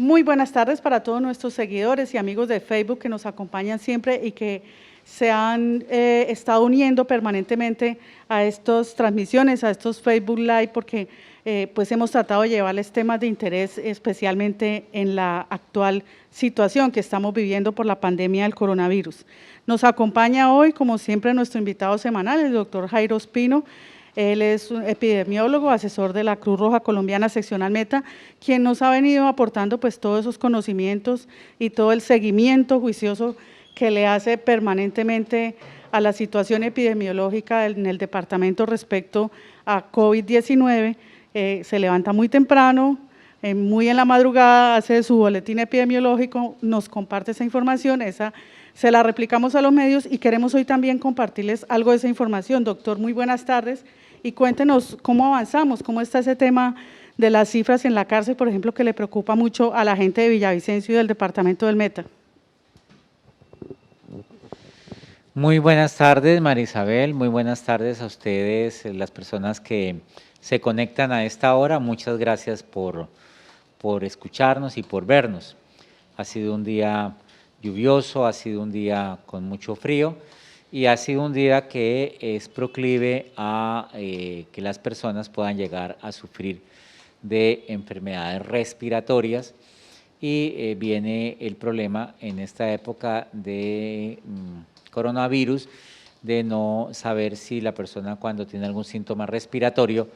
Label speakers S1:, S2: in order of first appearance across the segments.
S1: Muy buenas tardes para todos nuestros seguidores y amigos de Facebook que nos acompañan siempre y que se han estado uniendo permanentemente a estas transmisiones, a estos Facebook Live, porque pues hemos tratado de llevarles temas de interés, especialmente en la actual situación que estamos viviendo por la pandemia del coronavirus. Nos acompaña hoy, como siempre, nuestro invitado semanal, el doctor Jairo Espino. Él es un epidemiólogo, asesor de la Cruz Roja Colombiana Seccional Meta, quien nos ha venido aportando pues todos esos conocimientos y todo el seguimiento juicioso que le hace permanentemente a la situación epidemiológica en el departamento respecto a COVID-19. Se levanta muy temprano, muy en la madrugada, hace su boletín epidemiológico, nos comparte esa información, se la replicamos a los medios y queremos hoy también compartirles algo de esa información. Doctor, muy buenas tardes y cuéntenos cómo avanzamos, cómo está ese tema de las cifras en la cárcel, por ejemplo, que le preocupa mucho a la gente de Villavicencio y del departamento del Meta.
S2: Muy buenas tardes, María Isabel, muy buenas tardes a ustedes, las personas que se conectan a esta hora. Muchas gracias por escucharnos y por vernos. Ha sido un día lluvioso, ha sido un día con mucho frío y ha sido un día que es proclive a que las personas puedan llegar a sufrir de enfermedades respiratorias y viene el problema en esta época de coronavirus de no saber si la persona cuando tiene algún síntoma respiratorio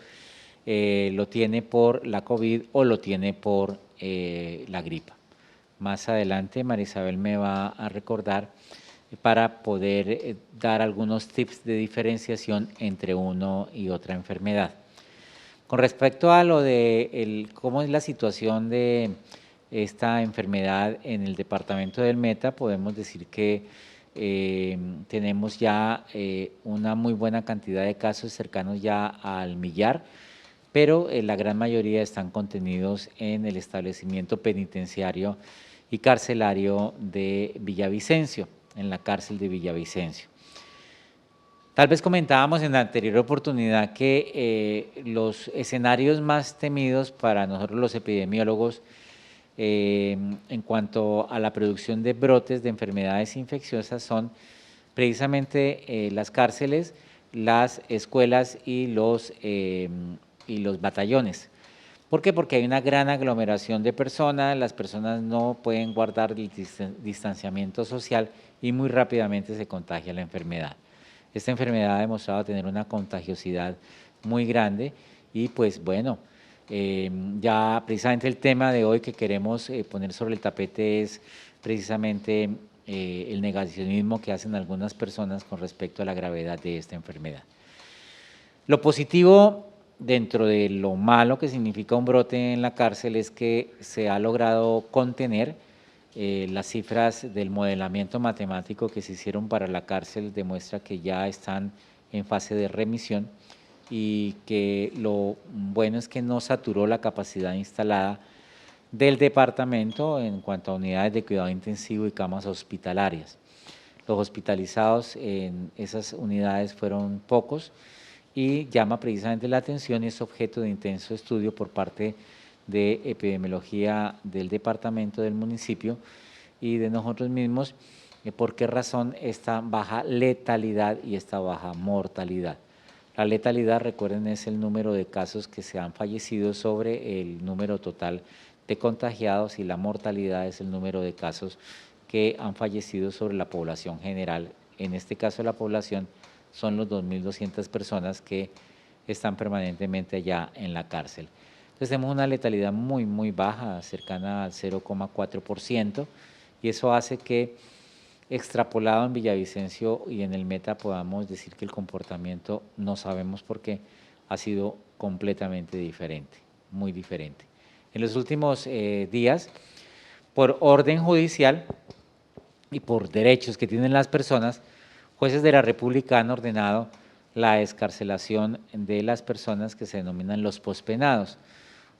S2: lo tiene por la COVID o lo tiene por la gripa. Más adelante María Isabel me va a recordar para poder dar algunos tips de diferenciación entre uno y otra enfermedad. Con respecto a lo de cómo es la situación de esta enfermedad en el departamento del Meta, podemos decir que tenemos ya una muy buena cantidad de casos cercanos ya al millar, pero la gran mayoría están contenidos en el establecimiento penitenciario y carcelario de Villavicencio, en la cárcel de Villavicencio. Tal vez comentábamos en la anterior oportunidad que los escenarios más temidos para nosotros los epidemiólogos en cuanto a la producción de brotes de enfermedades infecciosas son precisamente las cárceles, las escuelas y los batallones. ¿Por qué? Porque hay una gran aglomeración de personas, las personas no pueden guardar el distanciamiento social y muy rápidamente se contagia la enfermedad. Esta enfermedad ha demostrado tener una contagiosidad muy grande y pues bueno, ya precisamente el tema de hoy que queremos poner sobre el tapete es precisamente el negacionismo que hacen algunas personas con respecto a la gravedad de esta enfermedad. Lo positivo dentro de lo malo que significa un brote en la cárcel es que se ha logrado contener las cifras del modelamiento matemático que se hicieron para la cárcel demuestra que ya están en fase de remisión y que lo bueno es que no saturó la capacidad instalada del departamento en cuanto a unidades de cuidado intensivo y camas hospitalarias. Los hospitalizados en esas unidades fueron pocos y llama precisamente la atención y es objeto de intenso estudio por parte de epidemiología del departamento, del municipio y de nosotros mismos, por qué razón esta baja letalidad y esta baja mortalidad. La letalidad, recuerden, es el número de casos que se han fallecido sobre el número total de contagiados y la mortalidad es el número de casos que han fallecido sobre la población general. En este caso la población son los 2.200 personas que están permanentemente allá en la cárcel. Entonces tenemos una letalidad muy, muy baja, cercana al 0,4%, y eso hace que extrapolado en Villavicencio y en el Meta podamos decir que el comportamiento, no sabemos por qué, ha sido completamente diferente, muy diferente. En los últimos días, por orden judicial y por derechos que tienen las personas, jueces de la República han ordenado la excarcelación de las personas que se denominan los pospenados.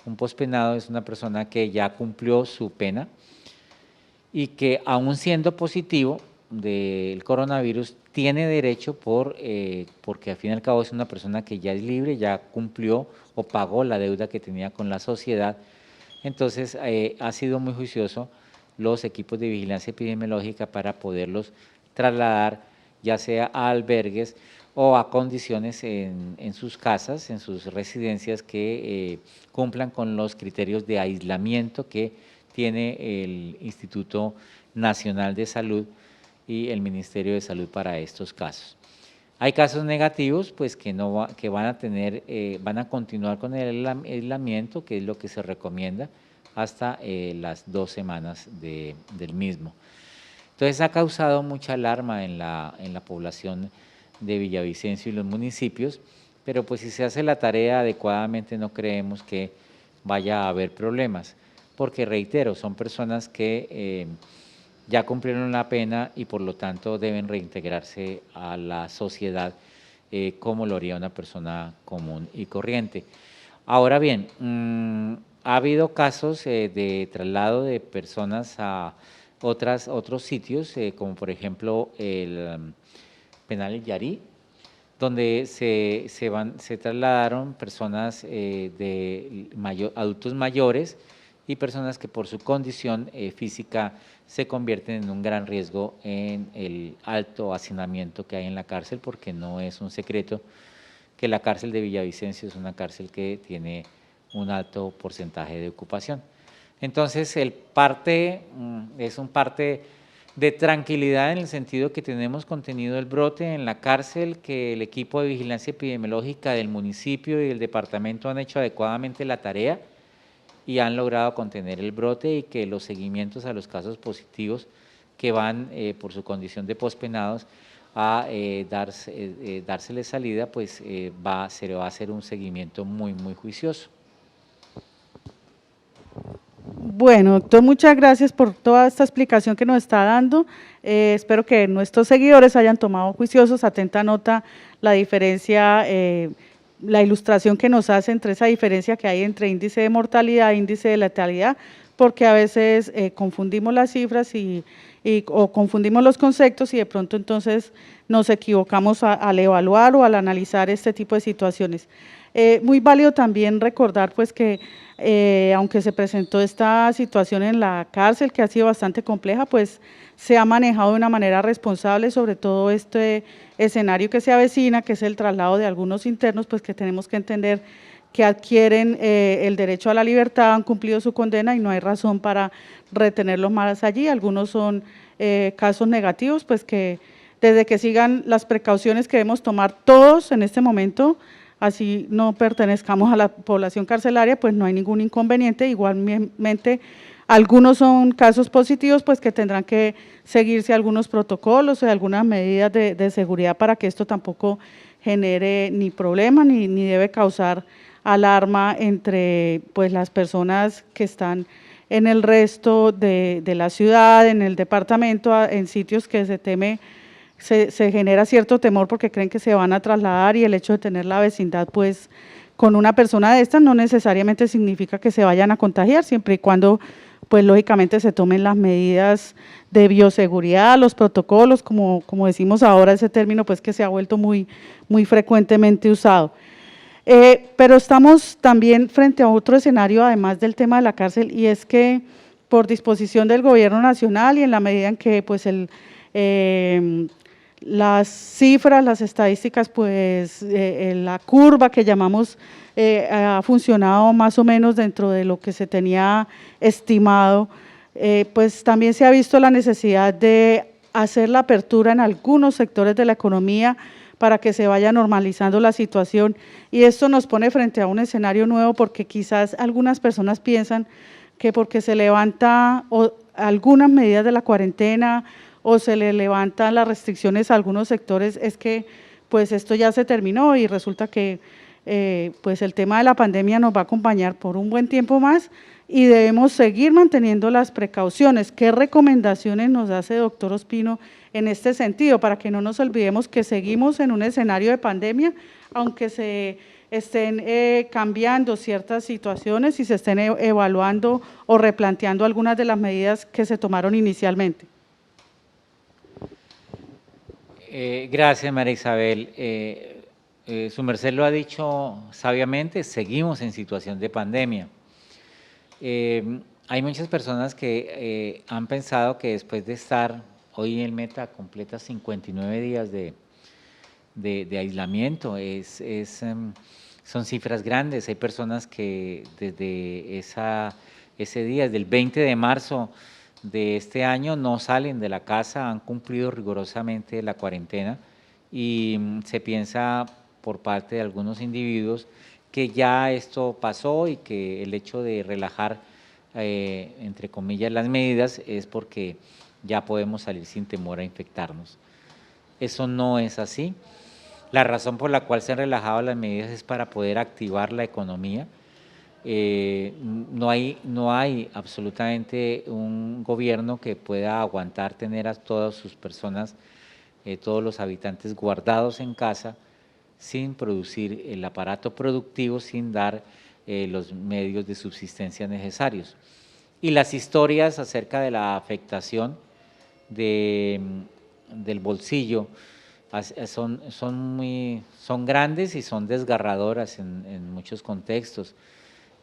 S2: Un pospenado es una persona que ya cumplió su pena y que aún siendo positivo del coronavirus tiene derecho porque al fin y al cabo es una persona que ya es libre, ya cumplió o pagó la deuda que tenía con la sociedad, Entonces, ha sido muy juicioso los equipos de vigilancia epidemiológica para poderlos trasladar ya sea a albergues o a condiciones en sus casas, en sus residencias que cumplan con los criterios de aislamiento que tiene el Instituto Nacional de Salud y el Ministerio de Salud para estos casos. Hay casos negativos, pues que que van a tener, van a continuar con el aislamiento, que es lo que se recomienda, hasta las 2 semanas del mismo. Entonces ha causado mucha alarma en la población de Villavicencio y los municipios, pero pues si se hace la tarea adecuadamente no creemos que vaya a haber problemas, porque reitero, son personas que ya cumplieron la pena y por lo tanto deben reintegrarse a la sociedad como lo haría una persona común y corriente. Ahora bien, ha habido casos de traslado de personas a otros sitios, como por ejemplo el penal El Yarí, donde se trasladaron personas adultos mayores y personas que por su condición física se convierten en un gran riesgo en el alto hacinamiento que hay en la cárcel, porque no es un secreto que la cárcel de Villavicencio es una cárcel que tiene un alto porcentaje de ocupación. Entonces, es un parte de tranquilidad en el sentido que tenemos contenido el brote en la cárcel, que el equipo de vigilancia epidemiológica del municipio y del departamento han hecho adecuadamente la tarea y han logrado contener el brote, y que los seguimientos a los casos positivos que van por su condición de pospenados a dárseles salida, pues se le va a hacer un seguimiento muy juicioso.
S1: Bueno, doctor, muchas gracias por toda esta explicación que nos está dando. Espero que nuestros seguidores hayan tomado juiciosos, atenta nota la diferencia, la ilustración que nos hace entre esa diferencia que hay entre índice de mortalidad e índice de letalidad, porque a veces confundimos las cifras o confundimos los conceptos y de pronto entonces nos equivocamos al evaluar o al analizar este tipo de situaciones. Muy válido también recordar pues que aunque se presentó esta situación en la cárcel que ha sido bastante compleja, pues se ha manejado de una manera responsable, sobre todo este escenario que se avecina, que es el traslado de algunos internos, pues que tenemos que entender que adquieren el derecho a la libertad, han cumplido su condena y no hay razón para retenerlos más allí. Algunos son casos negativos, pues que desde que sigan las precauciones que debemos tomar todos en este momento, así no pertenezcamos a la población carcelaria, pues no hay ningún inconveniente. Igualmente, algunos son casos positivos, pues que tendrán que seguirse algunos protocolos o algunas medidas de seguridad para que esto tampoco genere ni problema ni debe causar alarma entre pues las personas que están en el resto de la ciudad, en el departamento, en sitios que se teme, se genera cierto temor porque creen que se van a trasladar, y el hecho de tener la vecindad pues con una persona de estas no necesariamente significa que se vayan a contagiar, siempre y cuando pues lógicamente se tomen las medidas de bioseguridad, los protocolos, como decimos ahora ese término pues que se ha vuelto muy frecuentemente usado. Pero estamos también frente a otro escenario, además del tema de la cárcel, y es que por disposición del Gobierno Nacional y en la medida en que pues las cifras, las estadísticas, pues la curva que llamamos ha funcionado más o menos dentro de lo que se tenía estimado, pues también se ha visto la necesidad de hacer la apertura en algunos sectores de la economía para que se vaya normalizando la situación, y esto nos pone frente a un escenario nuevo, porque quizás algunas personas piensan que porque se levanta algunas medidas de la cuarentena o se le levantan las restricciones a algunos sectores, es que pues esto ya se terminó, y resulta que pues el tema de la pandemia nos va a acompañar por un buen tiempo más y debemos seguir manteniendo las precauciones. ¿Qué recomendaciones nos hace, doctor Ospino, en este sentido, para que no nos olvidemos que seguimos en un escenario de pandemia, aunque se estén cambiando ciertas situaciones y se estén evaluando o replanteando algunas de las medidas que se tomaron inicialmente?
S2: Gracias, María Isabel. Su merced lo ha dicho sabiamente, seguimos en situación de pandemia. Hay muchas personas que han pensado que después de estar, hoy el Meta completa 59 días de aislamiento, son cifras grandes. Hay personas que desde ese día, desde el 20 de marzo de este año, no salen de la casa, han cumplido rigurosamente la cuarentena y se piensa por parte de algunos individuos que ya esto pasó y que el hecho de relajar, entre comillas, las medidas es porque ya podemos salir sin temor a infectarnos. Eso no es así. La razón por la cual se han relajado las medidas es para poder activar la economía. No hay absolutamente un gobierno que pueda aguantar tener a todas sus personas, todos los habitantes guardados en casa sin producir el aparato productivo, sin dar los medios de subsistencia necesarios. Y las historias acerca de la afectación del bolsillo son grandes y son desgarradoras en muchos contextos.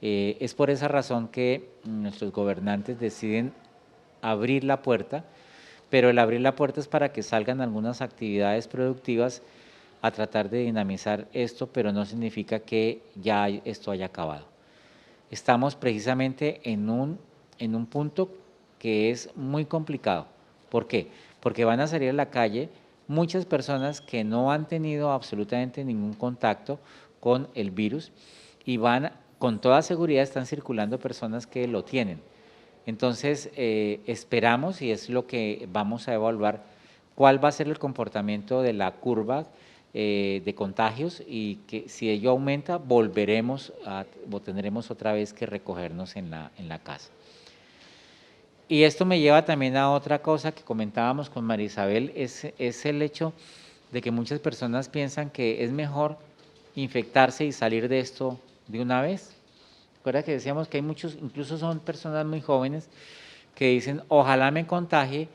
S2: Es por esa razón que nuestros gobernantes deciden abrir la puerta, pero el abrir la puerta es para que salgan algunas actividades productivas a tratar de dinamizar esto, pero no significa que ya esto haya acabado. Estamos precisamente en un punto que es muy complicado. ¿Por qué? Porque van a salir a la calle muchas personas que no han tenido absolutamente ningún contacto con el virus y con toda seguridad están circulando personas que lo tienen. Entonces, esperamos, y es lo que vamos a evaluar, cuál va a ser el comportamiento de la curva de contagios y que si ello aumenta, tendremos otra vez que recogernos en la casa. Y esto me lleva también a otra cosa que comentábamos con María Isabel, es el hecho de que muchas personas piensan que es mejor infectarse y salir de esto de una vez. Recuerda que decíamos que hay muchos, incluso son personas muy jóvenes, que dicen, ojalá me contagie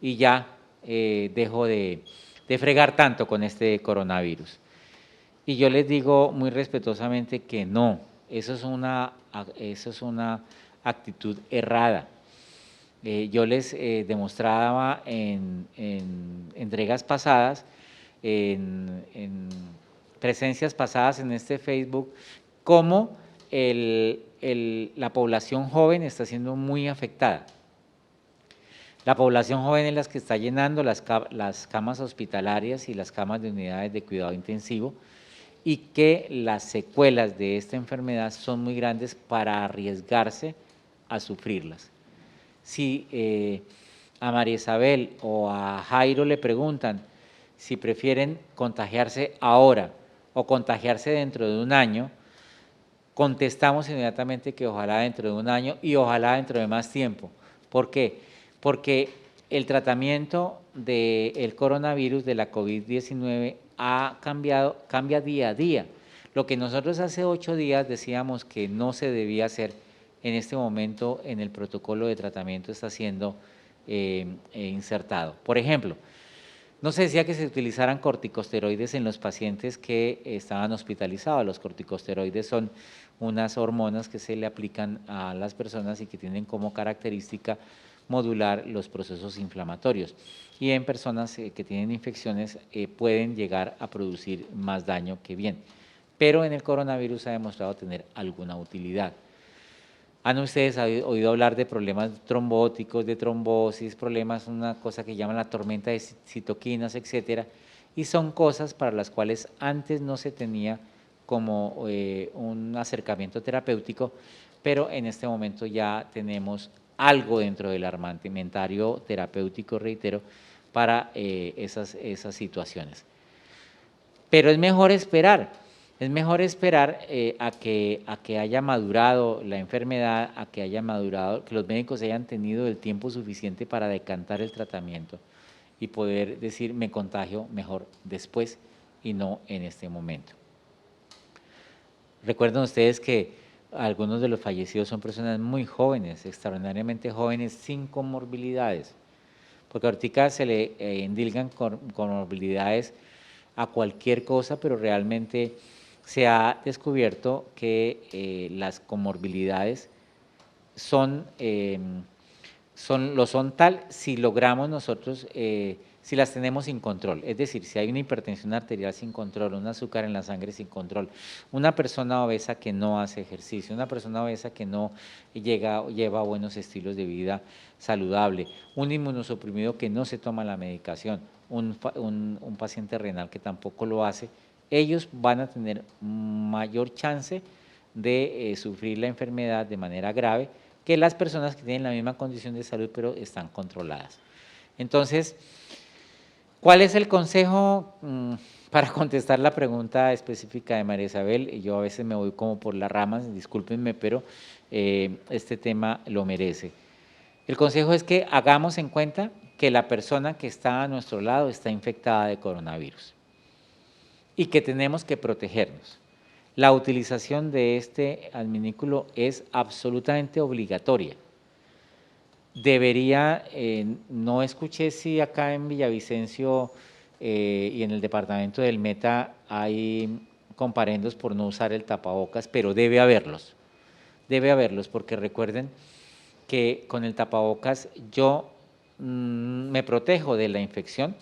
S2: y ya dejo de fregar tanto con este coronavirus. Y yo les digo muy respetuosamente que no, eso es una actitud errada. Yo les demostraba en entregas pasadas, en presencias pasadas en este Facebook, cómo la población joven está siendo muy afectada. La población joven es la que está llenando las camas hospitalarias y las camas de unidades de cuidado intensivo y que las secuelas de esta enfermedad son muy grandes para arriesgarse a sufrirlas. Si a María Isabel o a Jairo le preguntan si prefieren contagiarse ahora o contagiarse dentro de un año, contestamos inmediatamente que ojalá dentro de un año y ojalá dentro de más tiempo. ¿Por qué? Porque el tratamiento del coronavirus, de la COVID-19, cambia día a día. Lo que nosotros hace 8 días decíamos que no se debía hacer, en este momento en el protocolo de tratamiento está siendo insertado. Por ejemplo, no se decía que se utilizaran corticosteroides en los pacientes que estaban hospitalizados. Los corticosteroides son unas hormonas que se le aplican a las personas y que tienen como característica modular los procesos inflamatorios. Y en personas que tienen infecciones pueden llegar a producir más daño que bien. Pero en el coronavirus ha demostrado tener alguna utilidad. ¿Han ustedes oído hablar de problemas trombóticos, de trombosis, problemas, una cosa que llaman la tormenta de citoquinas, etcétera? Y son cosas para las cuales antes no se tenía como un acercamiento terapéutico, pero en este momento ya tenemos algo dentro del armamentario terapéutico, reitero, para esas situaciones. Pero es mejor esperar. Es mejor esperar a que haya madurado la enfermedad, a que haya madurado, que los médicos hayan tenido el tiempo suficiente para decantar el tratamiento y poder decir me contagio mejor después y no en este momento. Recuerden ustedes que algunos de los fallecidos son personas muy jóvenes, extraordinariamente jóvenes, sin comorbilidades, porque ahorita se le endilgan comorbilidades a cualquier cosa, pero realmente se ha descubierto que las comorbilidades lo son tal si logramos nosotros, si las tenemos sin control. Es decir, si hay una hipertensión arterial sin control, un azúcar en la sangre sin control, una persona obesa que no hace ejercicio, una persona obesa que no lleva buenos estilos de vida saludable, un inmunosuprimido que no se toma la medicación, un paciente renal que tampoco lo hace, ellos van a tener mayor chance de sufrir la enfermedad de manera grave que las personas que tienen la misma condición de salud pero están controladas. Entonces, ¿cuál es el consejo para contestar la pregunta específica de María Isabel? Yo a veces me voy como por las ramas, discúlpenme, pero este tema lo merece. El consejo es que hagamos en cuenta que la persona que está a nuestro lado está infectada de coronavirus y que tenemos que protegernos. La utilización de este adminículo es absolutamente obligatoria. Debería, no escuché si acá en Villavicencio y en el departamento del Meta hay comparendos por no usar el tapabocas, pero debe haberlos porque recuerden que con el tapabocas yo me protejo de la infección,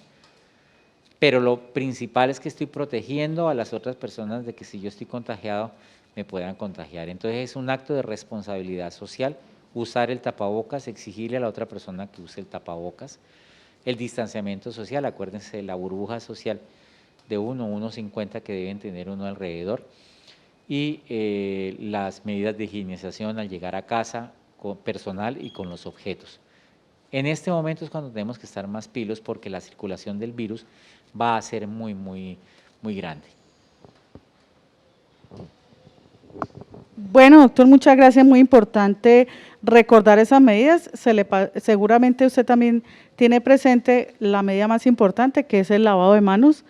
S2: pero lo principal es que estoy protegiendo a las otras personas de que si yo estoy contagiado me puedan contagiar. Entonces es un acto de responsabilidad social usar el tapabocas, exigirle a la otra persona que use el tapabocas, el distanciamiento social, acuérdense de la burbuja social de 1,50 que deben tener uno alrededor, y las medidas de higienización al llegar a casa, con personal y con los objetos. En este momento es cuando tenemos que estar más pilos porque la circulación del virus va a ser muy, muy, muy grande.
S1: Bueno, doctor, muchas gracias. Muy importante recordar esas medidas. Seguramente usted también tiene presente la medida más importante, que es el lavado de manos.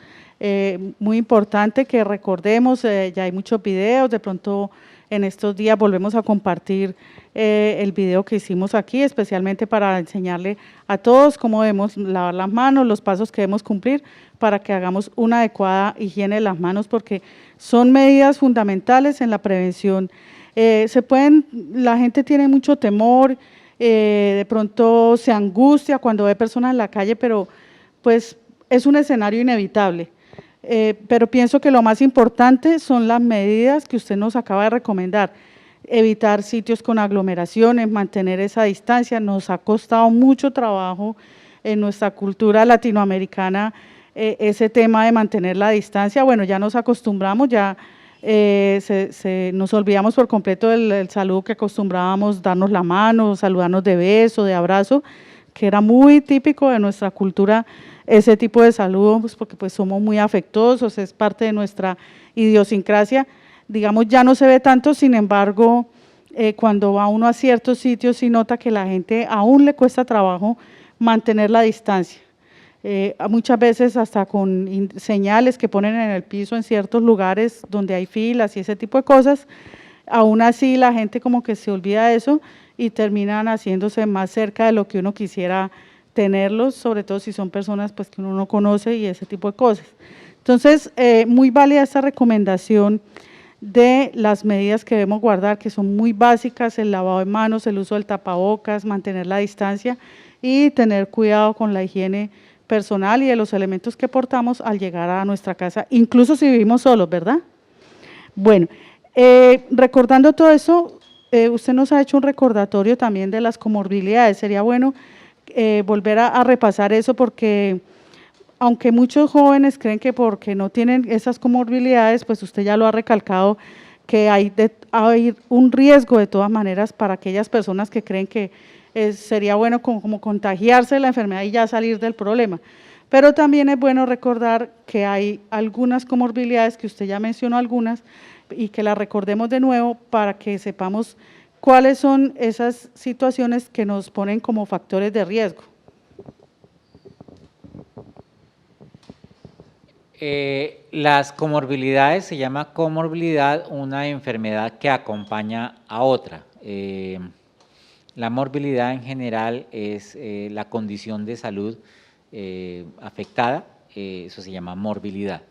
S1: Muy importante que recordemos, ya hay muchos videos, de pronto en estos días volvemos a compartir el video que hicimos aquí, especialmente para enseñarle a todos cómo debemos lavar las manos, los pasos que debemos cumplir para que hagamos una adecuada higiene de las manos, porque son medidas fundamentales en la prevención. La gente tiene mucho temor, de pronto se angustia cuando ve personas en la calle, pero pues es un escenario inevitable. Pero pienso que lo más importante son las medidas que usted nos acaba de recomendar, evitar sitios con aglomeraciones, mantener esa distancia. Nos ha costado mucho trabajo en nuestra cultura latinoamericana ese tema de mantener la distancia. Bueno, ya nos acostumbramos, ya nos olvidamos por completo del saludo que acostumbrábamos, darnos la mano, saludarnos de beso, de abrazo, que era muy típico de nuestra cultura, ese tipo de saludos, pues porque pues somos muy afectuosos, es parte de nuestra idiosincrasia. Digamos, ya no se ve tanto, sin embargo, cuando va uno a ciertos sitios sí nota que la gente aún le cuesta trabajo mantener la distancia. Muchas veces hasta con señales que ponen en el piso en ciertos lugares donde hay filas y ese tipo de cosas, aún así la gente como que se olvida de eso y terminan haciéndose más cerca de lo que uno quisiera tenerlos, sobre todo si son personas pues que uno no conoce y ese tipo de cosas. Entonces, muy válida esta recomendación de las medidas que debemos guardar, que son muy básicas: el lavado de manos, el uso del tapabocas, mantener la distancia y tener cuidado con la higiene personal y de los elementos que portamos al llegar a nuestra casa, incluso si vivimos solos, ¿verdad? Bueno, recordando todo eso, usted nos ha hecho un recordatorio también de las comorbilidades. Sería bueno volver a repasar eso, porque aunque muchos jóvenes creen que porque no tienen esas comorbilidades, pues usted ya lo ha recalcado, que hay un riesgo de todas maneras para aquellas personas que creen que sería bueno como contagiarse de la enfermedad y ya salir del problema. Pero también es bueno recordar que hay algunas comorbilidades, que usted ya mencionó algunas, y que las recordemos de nuevo para que sepamos cuáles son esas situaciones que nos ponen como factores de riesgo.
S2: Las comorbilidades, se llama comorbilidad una enfermedad que acompaña a otra. La morbilidad en general es la condición de salud afectada, eso se llama morbilidad.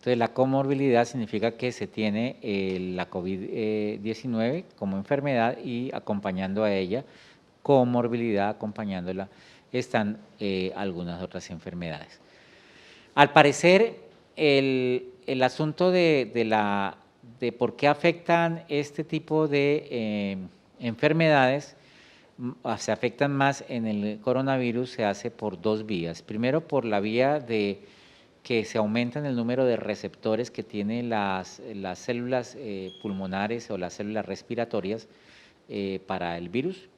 S2: Entonces, la comorbilidad significa que se tiene la COVID-19 como enfermedad y acompañando a ella, comorbilidad acompañándola, están algunas otras enfermedades. Al parecer, el asunto de por qué afectan este tipo de enfermedades, se afectan más en el coronavirus, se hace por dos vías. Primero, por la vía de que se aumenta el número de receptores que tienen las células pulmonares o las células respiratorias para el virus,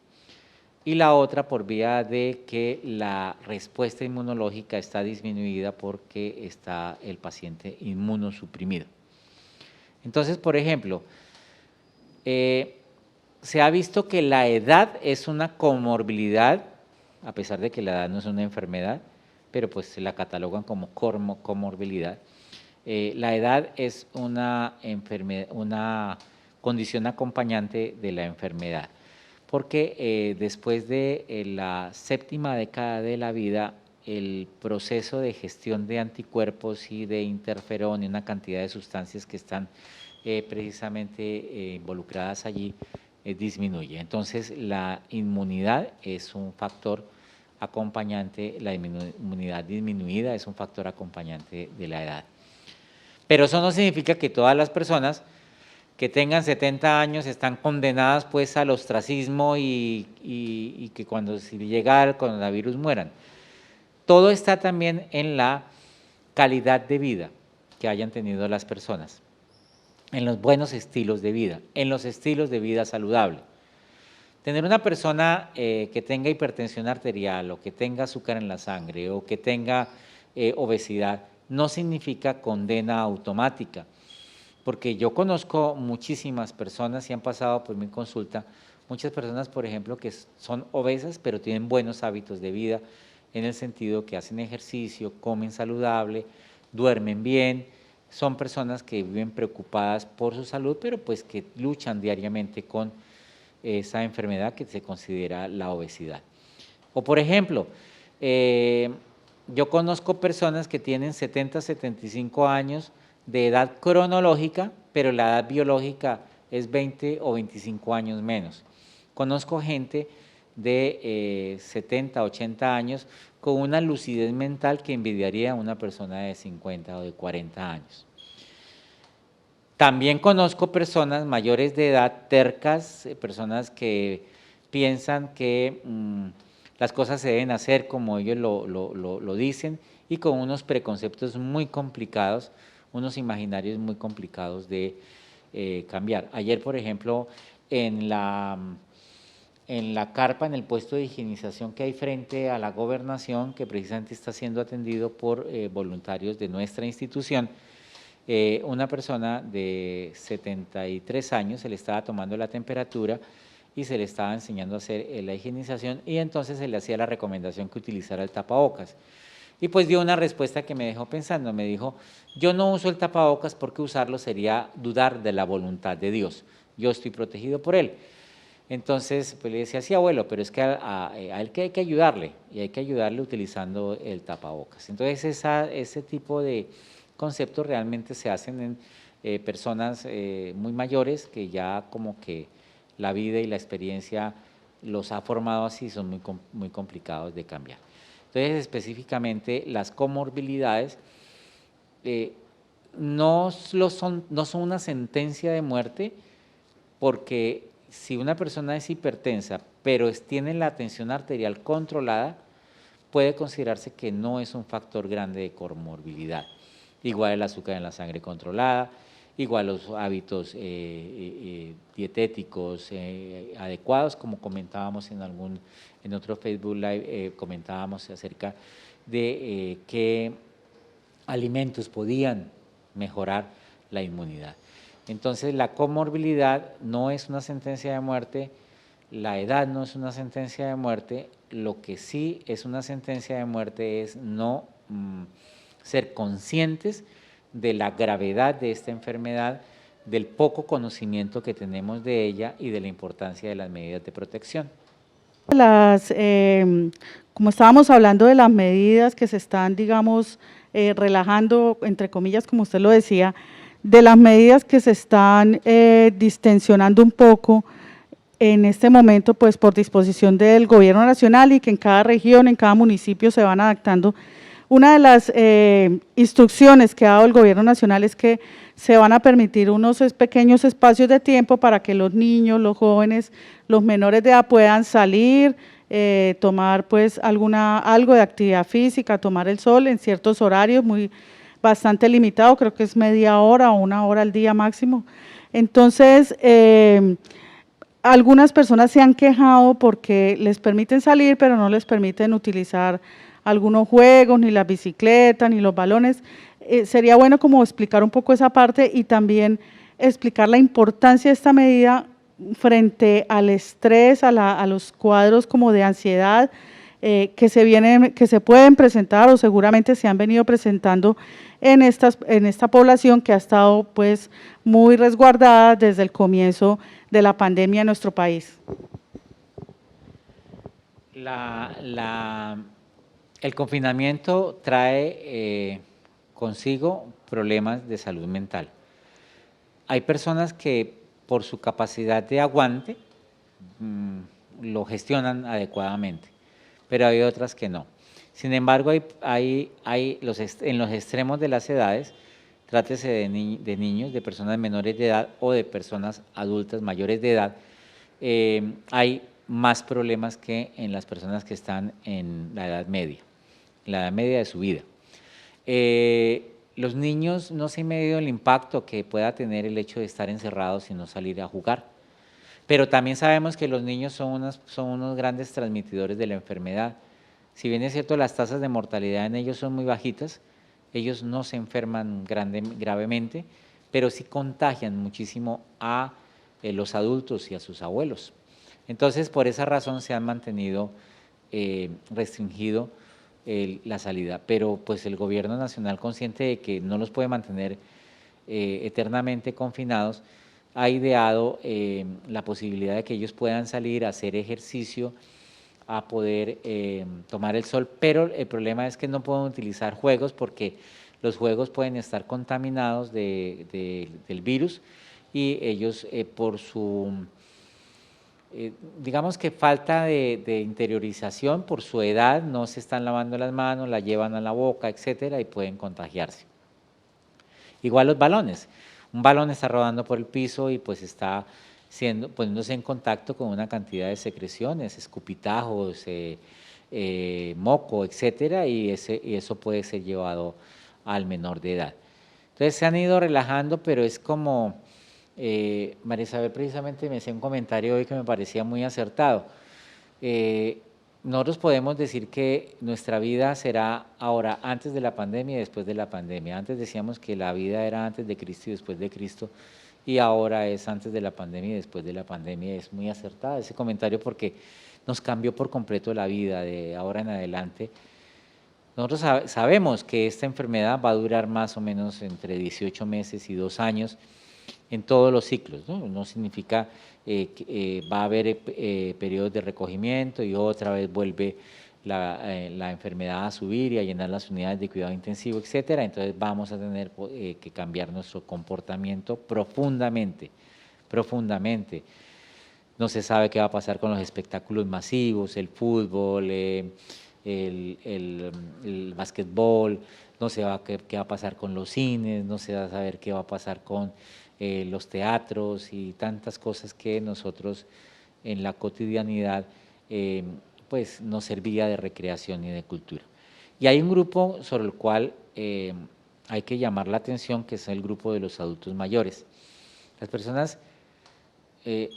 S2: y la otra por vía de que la respuesta inmunológica está disminuida porque está el paciente inmunosuprimido. Entonces, por ejemplo, se ha visto que la edad es una comorbilidad, a pesar de que la edad no es una enfermedad, pero pues se la catalogan como comorbilidad. La edad es una condición acompañante de la enfermedad, porque después de la séptima década de la vida, el proceso de gestión de anticuerpos y de interferón y una cantidad de sustancias que están precisamente involucradas allí disminuye. Entonces, la inmunidad es un factor acompañante, la inmunidad disminuida es un factor acompañante de la edad. Pero eso no significa que todas las personas que tengan 70 años están condenadas pues al ostracismo y que cuando si llega el coronavirus mueran. Todo está también en la calidad de vida que hayan tenido las personas, en los buenos estilos de vida, en los estilos de vida saludable. Tener una persona que tenga hipertensión arterial o que tenga azúcar en la sangre o que tenga obesidad no significa condena automática, porque yo conozco muchísimas personas y han pasado por mi consulta, muchas personas, por ejemplo, que son obesas pero tienen buenos hábitos de vida en el sentido que hacen ejercicio, comen saludable, duermen bien, son personas que viven preocupadas por su salud, pero pues que luchan diariamente con esa enfermedad que se considera la obesidad. O por ejemplo, yo conozco personas que tienen 70, 75 años de edad cronológica, pero la edad biológica es 20 o 25 años menos. Conozco gente de 70, 80 años con una lucidez mental que envidiaría a una persona de 50 o de 40 años. También conozco personas mayores de edad tercas, personas que piensan que las cosas se deben hacer como ellos lo dicen y con unos preconceptos muy complicados, unos imaginarios muy complicados de cambiar. Ayer, por ejemplo, en la carpa, en el puesto de higienización que hay frente a la gobernación, que precisamente está siendo atendido por voluntarios de nuestra institución, una persona de 73 años se le estaba tomando la temperatura y se le estaba enseñando a hacer la higienización y entonces se le hacía la recomendación que utilizara el tapabocas. Y pues dio una respuesta que me dejó pensando, me dijo, yo no uso el tapabocas porque usarlo sería dudar de la voluntad de Dios, yo estoy protegido por Él. Entonces, pues le decía, sí, abuelo, pero es que a él que hay que ayudarle, y hay que ayudarle utilizando el tapabocas. Entonces, ese tipo de conceptos realmente se hacen en personas muy mayores que ya como que la vida y la experiencia los ha formado así, son muy complicados de cambiar. Entonces, específicamente, las comorbilidades no son una sentencia de muerte, porque si una persona es hipertensa, pero tiene la tensión arterial controlada, puede considerarse que no es un factor grande de comorbilidad. Igual el azúcar en la sangre controlada, igual los hábitos dietéticos adecuados, como comentábamos en otro Facebook Live, comentábamos acerca de qué alimentos podían mejorar la inmunidad. Entonces, la comorbilidad no es una sentencia de muerte, la edad no es una sentencia de muerte, lo que sí es una sentencia de muerte es no ser conscientes de la gravedad de esta enfermedad, del poco conocimiento que tenemos de ella y de la importancia de las medidas de protección.
S1: Como estábamos hablando de las medidas que se están, digamos, relajando, entre comillas, como usted lo decía, de las medidas que se están distensionando un poco en este momento, pues por disposición del gobierno nacional y que en cada región, en cada municipio se van adaptando. Una de las instrucciones que ha dado el gobierno nacional es que se van a permitir unos pequeños espacios de tiempo para que los niños, los jóvenes, los menores de edad puedan salir, tomar pues algo de actividad física, tomar el sol en ciertos horarios bastante limitado, creo que es media hora o una hora al día máximo. Entonces, algunas personas se han quejado porque les permiten salir, pero no les permiten utilizar algunos juegos, ni las bicicletas, ni los balones. Sería bueno como explicar un poco esa parte y también explicar la importancia de esta medida frente al estrés, a los cuadros como de ansiedad que se pueden presentar o seguramente se han venido presentando en esta población que ha estado pues muy resguardada desde el comienzo de la pandemia en nuestro país.
S2: El confinamiento trae consigo problemas de salud mental. Hay personas que por su capacidad de aguante lo gestionan adecuadamente, pero hay otras que no. Sin embargo, en los extremos de las edades, trátese de niños, de personas menores de edad o de personas adultas mayores de edad, hay más problemas que en las personas que están en la edad media de su vida. Los niños no se han medido el impacto que pueda tener el hecho de estar encerrados y no salir a jugar, pero también sabemos que los niños son unos grandes transmitidores de la enfermedad. Si bien es cierto, las tasas de mortalidad en ellos son muy bajitas, ellos no se enferman gravemente, pero sí contagian muchísimo a los adultos y a sus abuelos. Entonces, por esa razón se han mantenido restringido la salida, pero pues el gobierno nacional, consciente de que no los puede mantener eternamente confinados, ha ideado la posibilidad de que ellos puedan salir a hacer ejercicio, a poder tomar el sol, pero el problema es que no pueden utilizar juegos porque los juegos pueden estar contaminados del virus y ellos por su digamos que falta de interiorización, por su edad, no se están lavando las manos, la llevan a la boca, etcétera, y pueden contagiarse. Igual los balones. Un balón está rodando por el piso y pues está poniéndose en contacto con una cantidad de secreciones, escupitajos, moco, etcétera, y eso puede ser llevado al menor de edad. Entonces se han ido relajando, pero es como María Isabel precisamente me hacía un comentario hoy que me parecía muy acertado. Nosotros podemos decir que nuestra vida será ahora antes de la pandemia y después de la pandemia. Antes decíamos que la vida era antes de Cristo y después de Cristo, y ahora es antes de la pandemia y después de la pandemia. Es muy acertado ese comentario porque nos cambió por completo la vida de ahora en adelante. Nosotros sabemos que esta enfermedad va a durar más o menos entre 18 meses y 2 años en todos los ciclos, ¿no? No significa que va a haber periodos de recogimiento y otra vez vuelve la enfermedad a subir y a llenar las unidades de cuidado intensivo, etcétera. Entonces vamos a tener que cambiar nuestro comportamiento profundamente, profundamente. No se sabe qué va a pasar con los espectáculos masivos, el fútbol, el básquetbol, no se va qué va a pasar con los cines, no se va a saber qué va a pasar con los teatros y tantas cosas que nosotros en la cotidianidad pues nos servía de recreación y de cultura. Y hay un grupo sobre el cual hay que llamar la atención, que es el grupo de los adultos mayores. Las personas,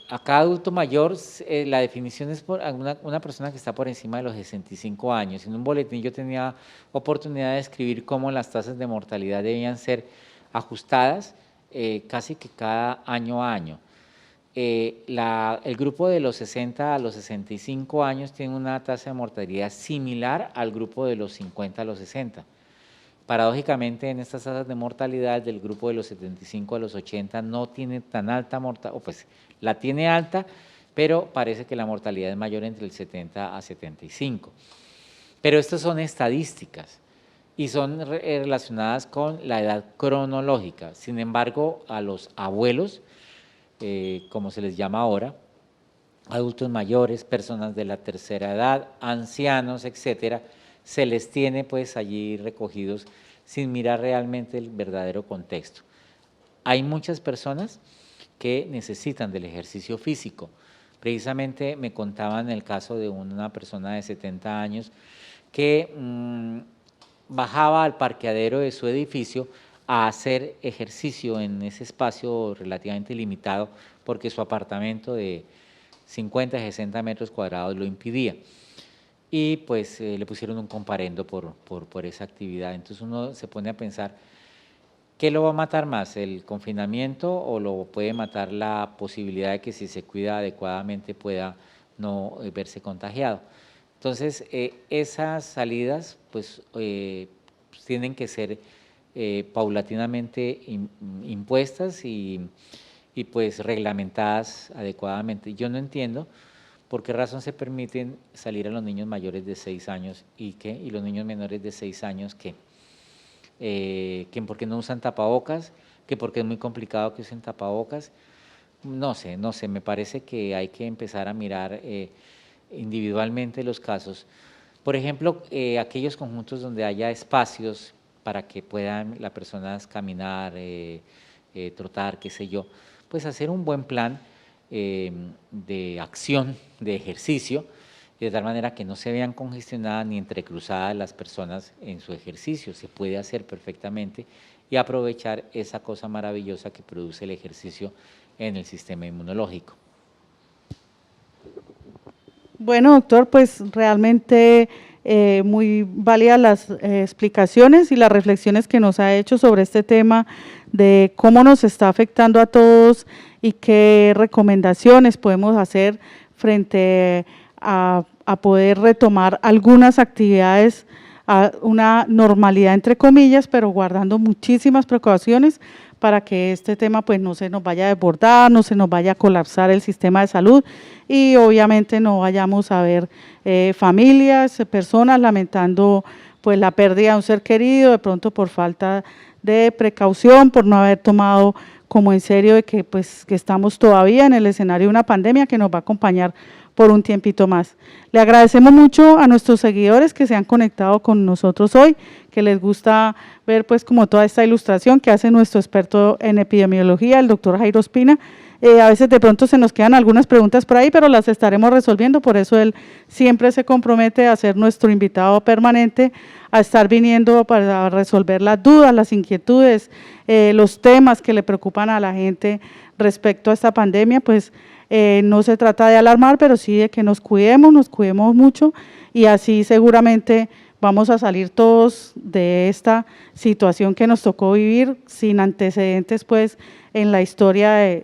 S2: a cada adulto mayor, la definición es por una persona que está por encima de los 65 años. En un boletín yo tenía oportunidad de escribir cómo las tasas de mortalidad debían ser ajustadas casi que cada año a año. El grupo de los 60 a los 65 años tiene una tasa de mortalidad similar al grupo de los 50 a los 60. Paradójicamente, en estas tasas de mortalidad del grupo de los 75 a los 80 no tiene tan alta mortalidad, o pues la tiene alta, pero parece que la mortalidad es mayor entre el 70 a 75. Pero estas son estadísticas. y son relacionadas con la edad cronológica. Sin embargo, a los abuelos, como se les llama ahora, adultos mayores, personas de la tercera edad, ancianos, etcétera, se les tiene pues allí recogidos sin mirar realmente el verdadero contexto. Hay muchas personas que necesitan del ejercicio físico. Precisamente me contaban el caso de una persona de 70 años que bajaba al parqueadero de su edificio a hacer ejercicio en ese espacio relativamente limitado porque su apartamento de 50, 60 metros cuadrados lo impidía. Y pues le pusieron un comparendo por esa actividad. Entonces uno se pone a pensar, ¿qué lo va a matar más, el confinamiento o lo puede matar la posibilidad de que si se cuida adecuadamente pueda no verse contagiado? Entonces, esas salidas pues tienen que ser paulatinamente impuestas y pues reglamentadas adecuadamente. Yo no entiendo por qué razón se permiten salir a los niños mayores de 6 años y los niños menores de 6 años que porque no usan tapabocas, que porque es muy complicado que usen tapabocas. No sé, me parece que hay que empezar a mirar individualmente los casos. Por ejemplo, aquellos conjuntos donde haya espacios para que puedan las personas caminar, trotar, qué sé yo, pues hacer un buen plan de acción, de ejercicio, de tal manera que no se vean congestionadas ni entrecruzadas las personas en su ejercicio. Se puede hacer perfectamente y aprovechar esa cosa maravillosa que produce el ejercicio en el sistema inmunológico.
S1: Bueno, doctor, pues realmente muy válidas las explicaciones y las reflexiones que nos ha hecho sobre este tema de cómo nos está afectando a todos y qué recomendaciones podemos hacer frente a poder retomar algunas actividades a una normalidad entre comillas, pero guardando muchísimas precauciones para que este tema pues no se nos vaya a desbordar, no se nos vaya a colapsar el sistema de salud y obviamente no vayamos a ver familias, personas lamentando pues la pérdida de un ser querido, de pronto por falta de precaución, por no haber tomado como en serio de que pues que estamos todavía en el escenario de una pandemia que nos va a acompañar por un tiempito más. Le agradecemos mucho a nuestros seguidores que se han conectado con nosotros hoy, que les gusta ver pues como toda esta ilustración que hace nuestro experto en epidemiología, el doctor Jairo Ospina. A veces de pronto se nos quedan algunas preguntas por ahí, pero las estaremos resolviendo, por eso él siempre se compromete a ser nuestro invitado permanente, a estar viniendo para resolver las dudas, las inquietudes, los temas que le preocupan a la gente respecto a esta pandemia, pues no se trata de alarmar, pero sí de que nos cuidemos mucho y así seguramente vamos a salir todos de esta situación que nos tocó vivir sin antecedentes pues en la historia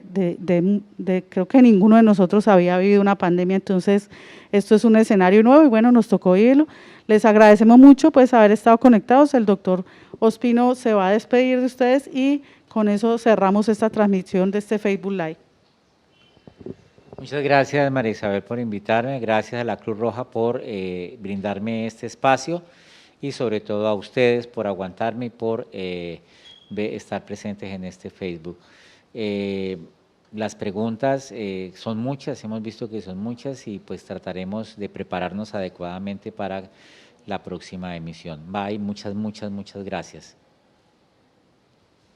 S1: creo que ninguno de nosotros había vivido una pandemia, entonces esto es un escenario nuevo y bueno, nos tocó vivirlo. Les agradecemos mucho pues haber estado conectados, el doctor Ospino se va a despedir de ustedes y con eso cerramos esta transmisión de este Facebook Live.
S2: Muchas gracias, María Isabel, por invitarme, gracias a la Cruz Roja por brindarme este espacio y sobre todo a ustedes por aguantarme y por estar presentes en este Facebook. Las preguntas son muchas, hemos visto que son muchas y pues trataremos de prepararnos adecuadamente para la próxima emisión. Bye, muchas gracias.